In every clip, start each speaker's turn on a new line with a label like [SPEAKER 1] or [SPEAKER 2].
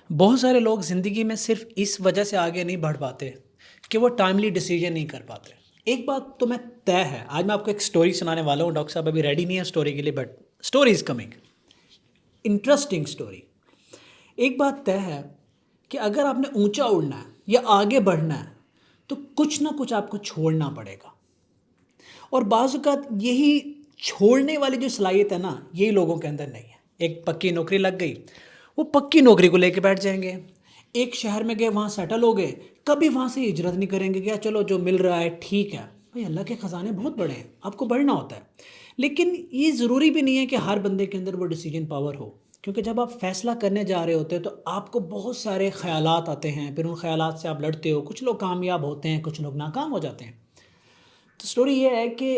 [SPEAKER 1] بہت سارے لوگ زندگی میں صرف اس وجہ سے آگے نہیں بڑھ پاتے کہ وہ ٹائملی ڈیسیجن نہیں کر پاتے. ایک بات تو میں طے ہے، آج میں آپ کو ایک سٹوری سنانے والا ہوں. ڈاکٹر صاحب ابھی ریڈی نہیں ہے سٹوری کے لیے، but story is coming. Interesting story. ایک بات طے ہے کہ اگر آپ نے اونچا اڑنا ہے یا آگے بڑھنا ہے تو کچھ نہ کچھ آپ کو چھوڑنا پڑے گا. اور بعض اوقات یہی چھوڑنے والی جو صلاحیت ہے نا، یہی لوگوں کے اندر نہیں ہے. ایک پکی نوکری لگ گئی، وہ پکی نوکری کو لے کے بیٹھ جائیں گے. ایک شہر میں گئے، وہاں سیٹل ہو گئے، کبھی وہاں سے ہجرت نہیں کریں گے کہ چلو جو مل رہا ہے ٹھیک ہے. بھائی اللہ کے خزانے بہت بڑے ہیں، آپ کو بڑھنا ہوتا ہے. لیکن یہ ضروری بھی نہیں ہے کہ ہر بندے کے اندر وہ ڈیسیجن پاور ہو، کیونکہ جب آپ فیصلہ کرنے جا رہے ہوتے ہیں تو آپ کو بہت سارے خیالات آتے ہیں. پھر ان خیالات سے آپ لڑتے ہو. کچھ لوگ کامیاب ہوتے ہیں، کچھ لوگ ناکام ہو جاتے ہیں. تو سٹوری یہ ہے کہ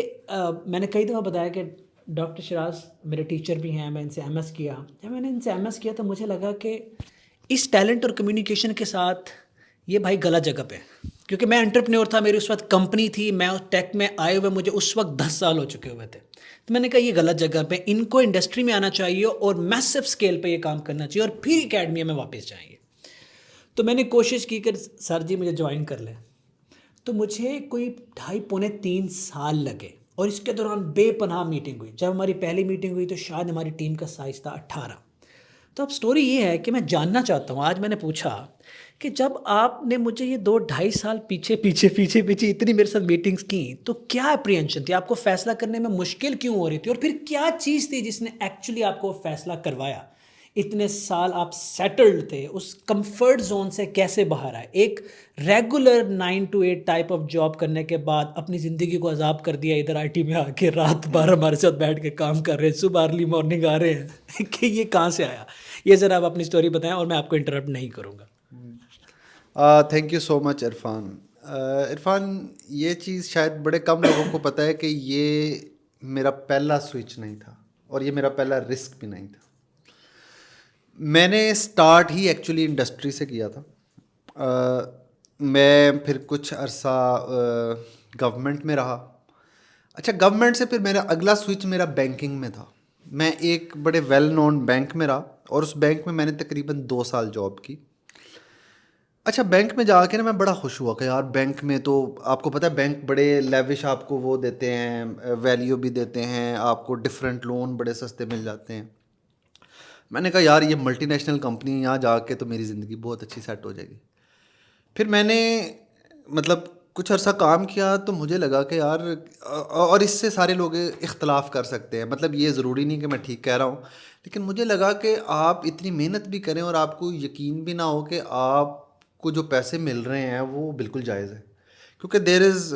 [SPEAKER 1] میں نے کئی دفعہ بتایا کہ ڈاکٹر شراز میرے ٹیچر بھی ہیں، میں ان سے ایم ایس کیا. جب میں نے ان سے ایم ایس کیا تو مجھے لگا کہ اس ٹیلنٹ اور کمیونیکیشن کے ساتھ یہ بھائی غلط جگہ پہ، کیونکہ میں انٹرپرینور تھا، میری اس وقت کمپنی تھی، میں اس ٹیک میں آئے ہوئے مجھے اس وقت 10 سال ہو چکے ہوئے تھے. تو میں نے کہا یہ غلط جگہ پہ، ان کو انڈسٹری میں آنا چاہیے اور میسو اسکیل پہ یہ کام کرنا چاہیے اور پھر اکیڈمیا میں واپس جائیں گے. تو میں نے کوشش کی کہ سر جی مجھے جوائن کر لیں. تو مجھے کوئی 2.5 پونے 3 سال لگے، اور اس کے دوران بے پناہ میٹنگ ہوئی. جب ہماری پہلی میٹنگ ہوئی تو شاید ہماری ٹیم کا سائز تھا 18. تو اب سٹوری یہ ہے کہ میں جاننا چاہتا ہوں، آج میں نے پوچھا کہ جب آپ نے مجھے یہ 2 ڈھائی سال پیچھے اتنی میرے ساتھ میٹنگز کی تو کیا اپریہنشن تھی، آپ کو فیصلہ کرنے میں مشکل کیوں ہو رہی تھی، اور پھر کیا چیز تھی جس نے ایکچولی آپ کو فیصلہ کروایا. اتنے سال آپ سیٹلڈ تھے، اس کمفرٹ زون سے کیسے باہر آئے؟ ایک regular 9 to 8 type of job کرنے کے بعد اپنی زندگی کو عذاب کر دیا، ادھر آئی ٹی میں آ کے رات 12 ہمارے ساتھ بیٹھ کے کام کر رہے ہیں، صبح ارلی مارننگ آ رہے ہیں کہ یہ کہاں سے آیا؟ یہ ذرا آپ اپنی سٹوری بتائیں اور میں آپ کو انٹرپٹ نہیں کروں گا.
[SPEAKER 2] تھینک یو سو مچ عرفان. عرفان، یہ چیز شاید بڑے کم لوگوں کو پتہ ہے کہ یہ میرا پہلا سوئچ نہیں تھا اور یہ میرا پہلا رسک بھی نہیں تھا. میں نے اسٹارٹ ہی ایکچولی انڈسٹری سے کیا تھا. میں پھر کچھ عرصہ گورنمنٹ میں رہا. اچھا، گورنمنٹ سے پھر میرا اگلا سوئچ میرا بینکنگ میں تھا. میں ایک بڑے ویل نون بینک میں رہا اور اس بینک میں نے تقریباً 2 سال جاب کی. اچھا، بینک میں جا کے نا میں بڑا خوش ہوا کہ یار بینک میں تو آپ کو پتہ ہے بینک بڑے لیوش آپ کو وہ دیتے ہیں، ویلیو بھی دیتے ہیں آپ کو، ڈفرینٹ لون بڑے سستے مل جاتے ہیں. میں نے کہا یار یہ ملٹی نیشنل کمپنی، یہاں جا کے تو میری زندگی بہت اچھی سیٹ ہو جائے گی. پھر میں نے مطلب کچھ عرصہ کام کیا تو مجھے لگا کہ یار، اور اس سے سارے لوگ اختلاف کر سکتے ہیں، مطلب یہ ضروری نہیں کہ میں ٹھیک کہہ رہا ہوں، لیکن مجھے لگا کہ آپ اتنی محنت بھی کریں اور آپ کو یقین بھی نہ ہو کہ آپ کو جو پیسے مل رہے ہیں وہ بالکل جائز ہے. کیونکہ دیر از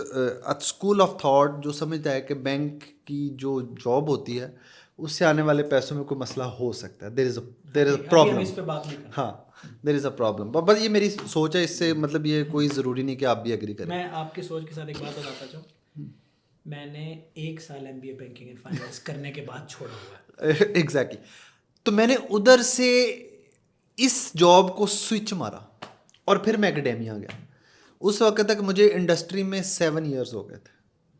[SPEAKER 2] اسکول آف تھاٹ جو سمجھتا ہے کہ بینک کی جو جاب ہوتی ہے اس سے آنے والے پیسوں میں کوئی مسئلہ ہو سکتا ہے. دیر از اے پرابلم.
[SPEAKER 1] اس پہ بات نہیں کرتے.
[SPEAKER 2] ہاں، دیر از اے پرابلم. بس یہ میری سوچ ہے، اس سے مطلب یہ کوئی ضروری نہیں کہ آپ بھی ایگری کریں.
[SPEAKER 1] میں آپ کی سوچ کے ساتھ ایک بات بتاتا چاہوں. میں نے 1 سال M B A banking and finance کرنے کے بعد چھوڑا ہوا ہے.
[SPEAKER 2] ایگزیکٹلی. تو میں نے ادھر سے اس جاب کو سوئچ مارا اور پھر میں اکیڈیمیا گیا. اس وقت تک مجھے انڈسٹری میں 7 ایئرس ہو گئے تھے.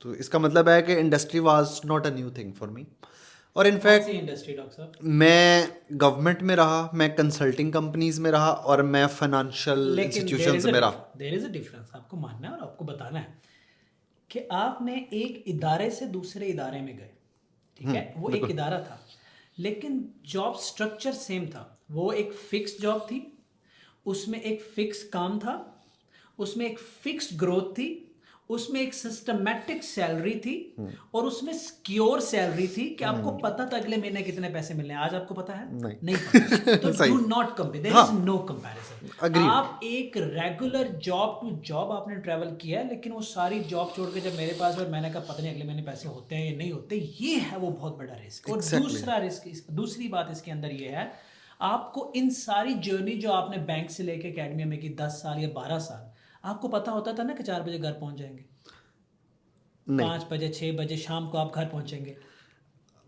[SPEAKER 2] تو اس کا مطلب ہے کہ industry was not a new thing for me. اور انفیکٹ
[SPEAKER 1] انڈسٹری ڈاکٹر صاحب،
[SPEAKER 2] میں گورنمنٹ میں رہا، میں کنسلٹنگ کمپنیز میں رہا اور میں فائنانشیل
[SPEAKER 1] لیکن
[SPEAKER 2] انسٹیٹیوشنز میں رہا.
[SPEAKER 1] دیر از اے ڈفرنس، آپ کو ماننا ہے اور آپ کو بتانا ہے کہ آپ نے ایک ادارے سے دوسرے ادارے میں گئے، ٹھیک ہے، وہ ایک ادارہ تھا لیکن جاب سٹرکچر سیم تھا. وہ ایک فکس جاب تھی، اس میں ایک فکس کام تھا، اس میں ایک فکسڈ گروتھ تھی، اس میں ایک سسٹمیٹک سیلری تھی اور اس میں سکیور سیلری تھی کہ آپ کو پتہ تھا اگلے مہینے کتنے پیسے ملنے ہیں. آج آپ کو پتہ ہے؟ نہیں پتہ. تو do not compare, there is no comparison. آپ ایک ریگولر جاب ٹو جاب آپ نے ٹریول کیا ہے، لیکن وہ ساری جاب چھوڑ کے جب میرے پاس اور میں نے کہا پتہ نہیں اگلے مہینے پیسے ہوتے ہیں یا نہیں ہوتے، یہ ہے وہ بہت بڑا رسک. اور دوسرا رسک، دوسری بات اس کے اندر یہ ہے، آپ کو ان ساری جرنی جو آپ نے بینک سے لے کے اکیڈمیا میں کی 10 سال یا 12 سال، آپ کو پتہ ہوتا تھا نا کہ 4 بجے گھر پہنچ جائیں گے، 5 بجے 6 بجے شام کو آپ گھر پہنچیں گے.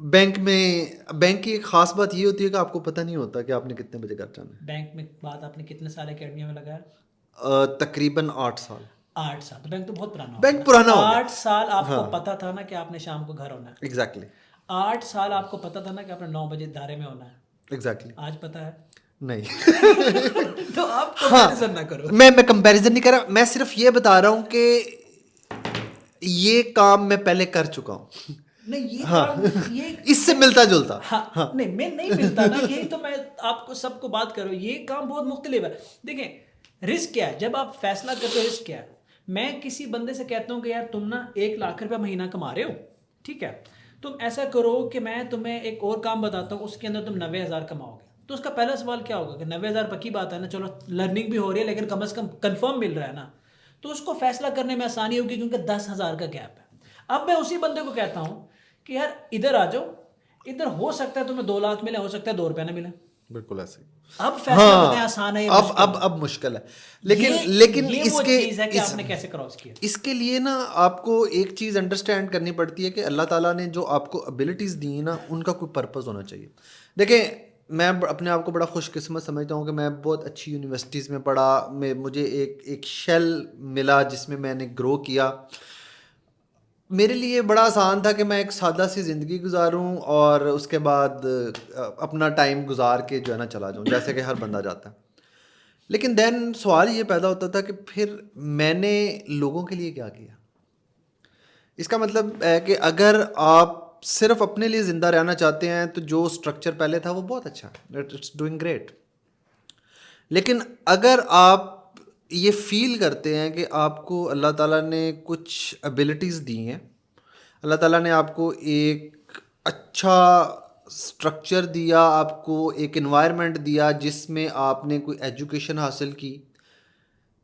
[SPEAKER 2] بینک کی ایک خاص بات یہ ہوتی ہے کہ آپ کو پتہ نہیں ہوتا کہ آپ نے کتنے بجے گھر جانا ہے.
[SPEAKER 1] بینک میں بات آپ نے کتنے سال اکیڈمیا میں لگایا؟
[SPEAKER 2] تقریباً 8 سال.
[SPEAKER 1] 8 سال. تو بینک تو بہت پرانا
[SPEAKER 2] بینک پرانا ہو گیا.
[SPEAKER 1] 8 سال آپ کو پتہ تھا نا کہ آپ نے شام کو گھر ہونا ہے.
[SPEAKER 2] ایگزیکٹلی.
[SPEAKER 1] 8 سال آپ کو پتہ تھا نا کہ آپ نے 9 بجے ادارے میں ہونا ہے.
[SPEAKER 2] ایگزیکٹلی.
[SPEAKER 1] آج پتہ ہے؟
[SPEAKER 2] نہیں.
[SPEAKER 1] تو آپ comparison نہ کرو.
[SPEAKER 2] میں کمپیریزن نہیں کر رہا, میں صرف یہ بتا رہا ہوں کہ یہ کام میں پہلے کر چکا ہوں.
[SPEAKER 1] نہیں یہ کام یہ
[SPEAKER 2] اس سے ملتا جلتا.
[SPEAKER 1] ہاں نہیں میں نہیں ملتا نا, یہی تو میں آپ کو سب کو بات کروں, یہ کام بہت مختلف ہے. دیکھیں رسک کیا ہے, جب آپ فیصلہ کرتے ہو رسک کیا ہے. میں کسی بندے سے کہتا ہوں کہ یار تم نا 1,00,000 روپیہ مہینہ کما رہے ہو, ٹھیک ہے, تم ایسا کرو کہ میں تمہیں ایک اور کام بتاتا ہوں, اس کے اندر تم 90,000 کماؤ گے. تو اس کا پہلا سوال کیا ہوگا کہ 90,000 پکی بات ہے نا, چلو لرننگ بھی ہو رہی ہے لیکن کم از کم کنفرم مل رہا ہے نا, تو اس کو فیصلہ کرنے میں آسانی ہوگی کیونکہ 10,000 کا گیپ ہے. اب میں اسی بندے کو کہتا ہوں کہ یار ادھر آ جاؤ, ادھر ہو سکتا ہے تمہیں 2,00,000 ملے, ہو سکتا ہے 2 روپے نہ ملے.
[SPEAKER 2] بالکل ایسے.
[SPEAKER 1] اب فیصلہ کرنا آسان ہے,
[SPEAKER 2] اب مشکل ہے. لیکن
[SPEAKER 1] یہ
[SPEAKER 2] اس
[SPEAKER 1] وہ
[SPEAKER 2] کے
[SPEAKER 1] چیز ہے کہ آپ نے کیسے کراس کیا.
[SPEAKER 2] اس کے لیے نا آپ کو ایک چیز انڈرسٹینڈ کرنی پڑتی ہے کہ اللہ تعالیٰ نے جو آپ کو ابیلٹیز دی ہیں نا, ان کا کوئی پرپز ہونا چاہیے. دیکھیں میں اپنے آپ کو بڑا خوش قسمت سمجھتا ہوں کہ میں بہت اچھی یونیورسٹیز میں پڑھا, مجھے ایک شیل ملا جس میں نے گرو کیا. میرے لیے بڑا آسان تھا کہ میں ایک سادہ سی زندگی گزاروں اور اس کے بعد اپنا ٹائم گزار کے جو ہے نا چلا جاؤں, جیسے کہ ہر بندہ جاتا ہے. لیکن دین سوال یہ پیدا ہوتا تھا کہ پھر میں نے لوگوں کے لیے کیا کیا. اس کا مطلب ہے کہ اگر آپ صرف اپنے لیے زندہ رہنا چاہتے ہیں تو جو اسٹرکچر پہلے تھا وہ بہت اچھا ہے, اٹس ڈوئنگ گریٹ. لیکن اگر آپ یہ فیل کرتے ہیں کہ آپ کو اللہ تعالیٰ نے کچھ ابیلٹیز دی ہیں, اللہ تعالیٰ نے آپ کو ایک اچھا اسٹرکچر دیا, آپ کو ایک انوائرمنٹ دیا جس میں آپ نے کوئی ایجوکیشن حاصل کی,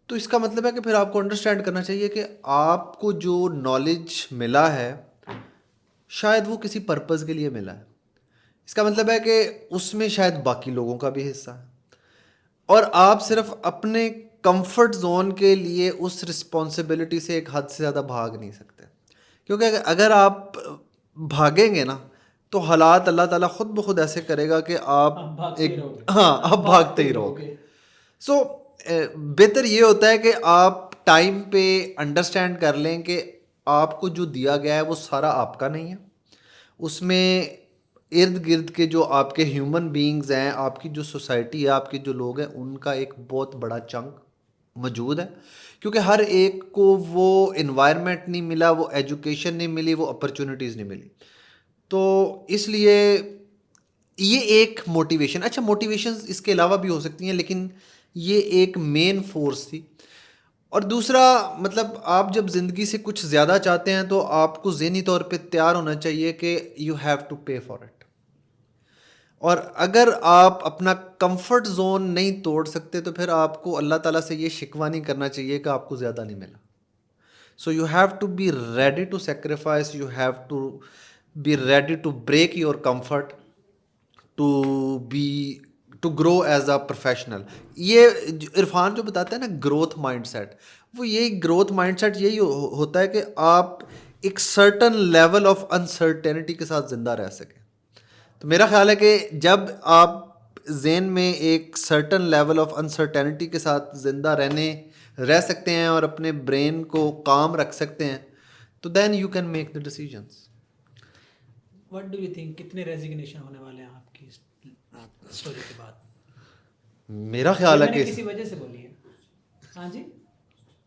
[SPEAKER 2] تو اس کا مطلب ہے کہ پھر آپ کو انڈرسٹینڈ کرنا چاہیے کہ آپ کو جو نالج ملا ہے شاید وہ کسی پرپز کے لیے ملا ہے. اس کا مطلب ہے کہ اس میں شاید باقی لوگوں کا بھی حصہ ہے, اور آپ صرف اپنے کمفرٹ زون کے لیے اس رسپانسبلٹی سے ایک حد سے زیادہ بھاگ نہیں سکتے. کیونکہ اگر آپ بھاگیں گے نا تو حالات اللہ تعالیٰ خود بخود ایسے کرے گا کہ آپ آپ بھاگتے ہی رہو گے. سو بہتر یہ ہوتا ہے کہ آپ ٹائم پہ انڈرسٹینڈ کر لیں کہ آپ کو جو دیا گیا ہے وہ سارا آپ کا نہیں ہے, اس میں ارد گرد کے جو آپ کے ہیومن بینگز ہیں, آپ کی جو سوسائٹی ہے, آپ کے جو لوگ ہیں, ان کا ایک بہت بڑا چنک موجود ہے. کیونکہ ہر ایک کو وہ انوائرمنٹ نہیں ملا, وہ ایجوکیشن نہیں ملی, وہ اپرچونیٹیز نہیں ملی. تو اس لیے یہ ایک موٹیویشن, اچھا موٹیویشنز اس کے علاوہ بھی ہو سکتی ہیں لیکن یہ ایک مین فورس تھی. اور دوسرا مطلب آپ جب زندگی سے کچھ زیادہ چاہتے ہیں تو آپ کو ذہنی طور پہ تیار ہونا چاہیے کہ you have to pay for it. اور اگر آپ اپنا کمفرٹ زون نہیں توڑ سکتے تو پھر آپ کو اللہ تعالیٰ سے یہ شکوہ نہیں کرنا چاہیے کہ آپ کو زیادہ نہیں ملا. So you have to be ready to sacrifice, you have to be ready to break your comfort to grow as a professional. یہ عرفان جو بتاتا ہے نا گروتھ مائنڈ سیٹ, وہ یہی گروتھ مائنڈ سیٹ یہی ہوتا ہے کہ آپ ایک سرٹن لیول آف انسرٹینٹی کے ساتھ زندہ رہ سکیں. تو میرا خیال ہے کہ جب آپ ذہن میں ایک سرٹن لیول آف انسرٹینٹی کے ساتھ زندہ رہ سکتے ہیں اور اپنے برین کو کام رکھ سکتے ہیں تو then you can make the decisions.
[SPEAKER 1] What do you think کتنے ریزگنیشن ہونے والے ہیں آپ کی اسٹوری کے بعد؟
[SPEAKER 2] میرا خیال ہے کہ
[SPEAKER 1] کسی وجہ سے بولی ہے. ہاں جی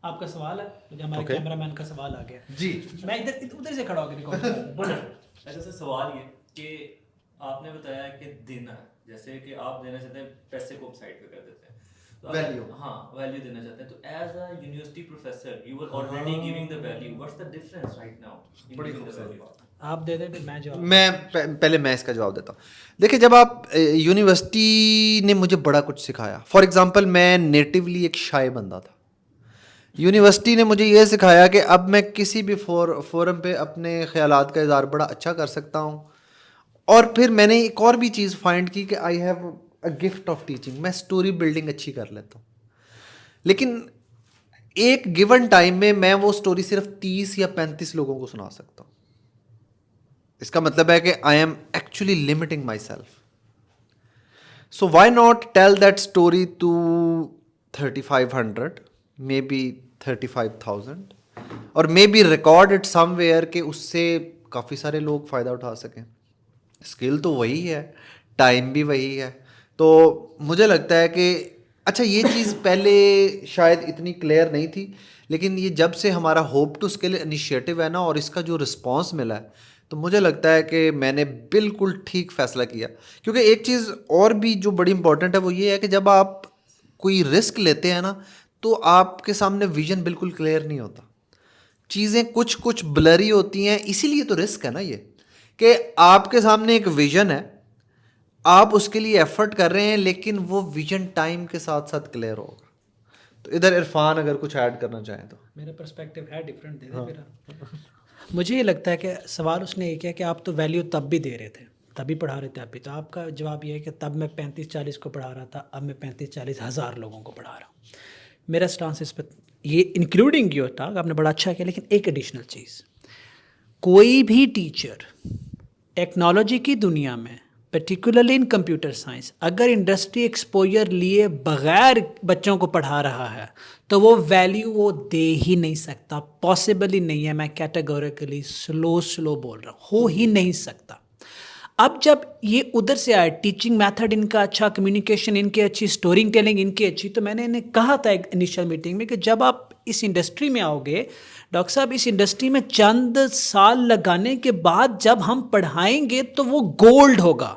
[SPEAKER 1] آپ کا سوال ہے, مجھے ہمارے کیمرہ مین کا سوال آ گیا.
[SPEAKER 2] جی
[SPEAKER 1] میں ادھر سے کھڑا ہو کے ریکارڈ.
[SPEAKER 3] ایسا سر سوال یہ کہ آپ نے بتایا کہ دینا ہے, جیسے کہ آپ دینا چاہتے ہیں پیسے کو سائڈ پہ کر دیتے ہیں, ویلیو, ہاں ویلیو دینا چاہتے ہیں. تو as a university professor you are already giving the value, what's the difference right now in giving the value?
[SPEAKER 1] آپ دے دیں پھر میں جواب.
[SPEAKER 2] میں پہلے میں اس کا جواب دیتا ہوں. دیکھیں جب آپ یونیورسٹی نے مجھے بڑا کچھ سکھایا. فار ایگزامپل میں نیٹیولی ایک شائع بندہ تھا. یونیورسٹی نے مجھے یہ سکھایا کہ اب میں کسی بھی فورم پہ اپنے خیالات کا اظہار بڑا اچھا کر سکتا ہوں. اور پھر میں نے ایک اور بھی چیز فائنڈ کی کہ I have a gift of teaching. میں اسٹوری بلڈنگ اچھی کر لیتا ہوں, لیکن ایک گیون ٹائم میں وہ اسٹوری صرف 30 یا 35 لوگوں کو سنا سکتا ہوں. اس کا مطلب ہے کہ I am actually limiting myself. So why not tell that story to 3,500 may be 35,000 اور may be record it somewhere کہ اس سے کافی سارے لوگ فائدہ اٹھا سکیں. اسکل تو وہی ہے, ٹائم بھی وہی ہے, تو مجھے لگتا ہے کہ اچھا یہ چیز پہلے شاید اتنی کلیئر نہیں تھی، لیکن یہ جب سے ہمارا ہوپ ٹو اسکل انیشیٹو ہے نا، اور اس کا جو رسپانس ملا ہے، تو مجھے لگتا ہے کہ میں نے بالکل ٹھیک فیصلہ کیا. کیونکہ ایک چیز اور بھی جو بڑی امپورٹنٹ ہے وہ یہ ہے کہ جب آپ کوئی رسک لیتے ہیں نا تو آپ کے سامنے ویژن بالکل کلیئر نہیں ہوتا، چیزیں کچھ بلری ہوتی ہیں. اسی لیے تو رسک ہے نا یہ، کہ آپ کے سامنے ایک ویژن ہے، آپ اس کے لیے ایفرٹ کر رہے ہیں، لیکن وہ ویژن ٹائم کے ساتھ ساتھ کلیئر ہوگا. تو ادھر عرفان اگر کچھ ایڈ کرنا چاہیں تو.
[SPEAKER 1] میرا پرسپیکٹیو ہے ڈفرینٹ، دے دیں میرا. مجھے یہ لگتا ہے کہ سوال اس نے یہ کیا کہ آپ تو ویلیو تب بھی دے رہے تھے، تبھی پڑھا رہے تھے اب بھی. تو آپ کا جواب یہ ہے کہ تب میں 35-40 کو پڑھا رہا تھا، اب میں 35-40 ہزار لوگوں کو پڑھا رہا ہوں. میرا سٹانس اس پہ یہ انکلوڈنگ یہ تھا کہ آپ نے بڑا اچھا کیا، لیکن ایک ایڈیشنل چیز، کوئی بھی ٹیچر ٹیکنالوجی کی دنیا میں پرٹیکولرلی ان کمپیوٹر سائنس اگر انڈسٹری ایکسپوجر لیے بغیر بچوں کو پڑھا رہا ہے تو وہ ویلیو وہ دے ہی نہیں سکتا. پاسبل ہی نہیں ہے، میں کیٹیگوریکلی سلو بول رہا ہوں، ہو ہی نہیں سکتا. اب جب یہ ادھر سے آئے، ٹیچنگ میتھڈ ان کا اچھا، کمیونیکیشن ان کی اچھی، اسٹوری ٹیلنگ ان کی اچھی، تو میں نے انہیں کہا تھا ایک انیشیل میٹنگ میں کہ جب آپ اس انڈسٹری میں آؤ گے ڈاکٹر صاحب، اس انڈسٹری میں چند سال لگانے کے بعد جب ہم پڑھائیں گے تو وہ گولڈ ہوگا.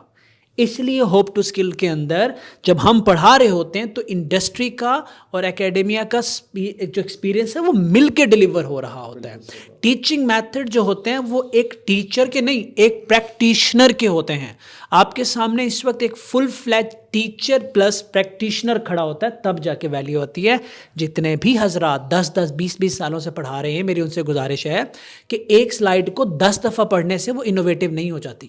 [SPEAKER 1] اس لیے ہوپ ٹو اسکل کے اندر جب ہم پڑھا رہے ہوتے ہیں تو انڈسٹری کا اور اکیڈمیا کا جو ایکسپیرینس ہے وہ مل کے ڈلیور ہو رہا ہوتا ہے. ٹیچنگ میتھڈ جو ہوتے ہیں وہ ایک ٹیچر کے نہیں، ایک پریکٹیشنر کے ہوتے ہیں. آپ کے سامنے اس وقت ایک فل فلیج ٹیچر پلس پریکٹیشنر کھڑا ہوتا ہے، تب جا کے ویلیو ہوتی ہے. جتنے بھی حضرات 10-20 سالوں سے پڑھا رہے ہیں، میری ان سے گزارش ہے کہ ایک سلائیڈ کو 10 دفعہ پڑھنے سے وہ انوویٹیو نہیں ہو جاتی،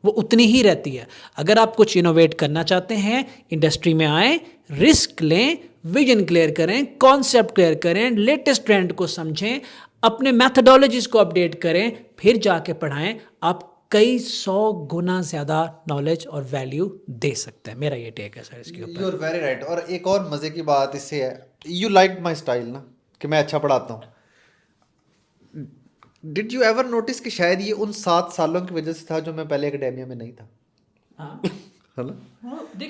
[SPEAKER 1] وہ اتنی ہی رہتی ہے. اگر آپ کچھ انوویٹ کرنا چاہتے ہیں، انڈسٹری میں آئیں، رسک لیں، ویژن کلیئر کریں، کانسیپٹ کلیئر کریں، لیٹسٹ ٹرینڈ کو سمجھیں، اپنے میتھڈالوجیز کو اپڈیٹ کریں، پھر جا کے پڑھائیں. آپ کئی 100 گنا زیادہ نالج اور ویلیو دے سکتے ہیں. میرا یہ ٹیک ہے سر اس کے اوپر.
[SPEAKER 2] You are very right. اور ایک اور مزے کی بات اس سے ہے، یو لائک مائی اسٹائل نا، کہ میں اچھا پڑھاتا ہوں. ڈڈ یو ایور نوٹس کہ شاید یہ ان 7 سالوں کی وجہ سے تھا جو میں پہلے اکیڈیمیا میں نہیں تھا.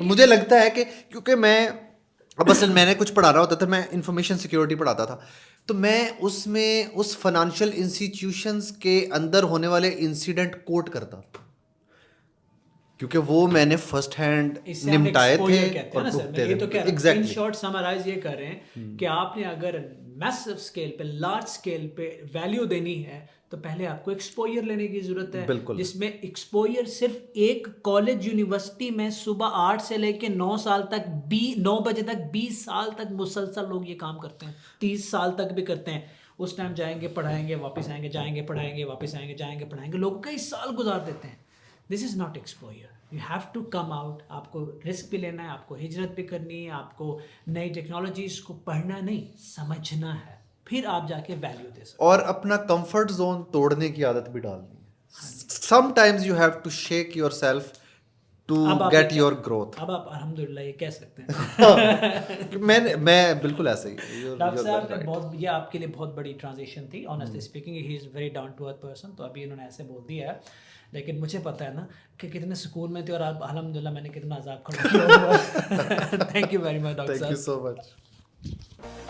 [SPEAKER 2] مجھے لگتا ہے کہ کیونکہ میں اب اصل میں نے کچھ پڑھانا ہوتا تھا، میں انفارمیشن سیکیورٹی پڑھاتا تھا، تو میں اس فائنانشیل انسٹیٹیوشنز کے اندر ہونے والے انسیڈنٹ کوٹ کرتا، کیونکہ وہ میں نے فرسٹ ہینڈ نمٹائے تھے اور بھگتے تھے.
[SPEAKER 1] ایگزیکٹلی ان شارٹ سمرائز یہ کر رہے ہیں کہ آپ نے اگر میسو اسکیل پہ، لارج اسکیل پہ ویلیو دینی ہے تو پہلے آپ کو ایکسپوئر لینے کی ضرورت ہے، جس میں ایکسپوئر صرف ایک کالج یونیورسٹی میں صبح 8 سے لے کے 9 سال تک 9 بجے تک 20 سال تک مسلسل لوگ یہ کام کرتے ہیں، 30 سال تک بھی کرتے ہیں. اس ٹائم جائیں گے پڑھائیں گے، واپس آئیں گے، جائیں گے پڑھائیں گے، واپس آئیں گے، جائیں گے پڑھائیں گے، لوگ کئی سال گزار دیتے ہیں. This is not exposure. You have to come out. آپ کو رسک بھی لینا ہے، آپ کو ہجرت بھی کرنی ہے، آپ کو نئی ٹیکنالوجیز کو پڑھنا نہیں سمجھنا ہے، پھر آپ جا کے ویلیو دے سکتے.
[SPEAKER 2] اور اپنا کمفرٹ زون توڑنے کی عادت بھی ڈالنی ہے. Sometimes you have to shake yourself to get your growth.
[SPEAKER 1] اب آپ الحمدللہ یہ کہہ سکتے ہیں.
[SPEAKER 2] میں بالکل ایسے ہی.
[SPEAKER 1] ڈاکٹر صاحب نے بہت، یہ آپ کے لیے بہت بڑی ٹرانزیشن تھی honestly speaking. He is very down to earth person. تو ابھی انہوں نے ایسے بول دیا ہے، لیکن مجھے پتہ ہے نا کہ کتنے سکون میں تھے، اور آپ الحمدللہ میں نے کتنا عذاب کھڑا کیا. Thank you very much doctor صاحب.
[SPEAKER 2] Thank you so much.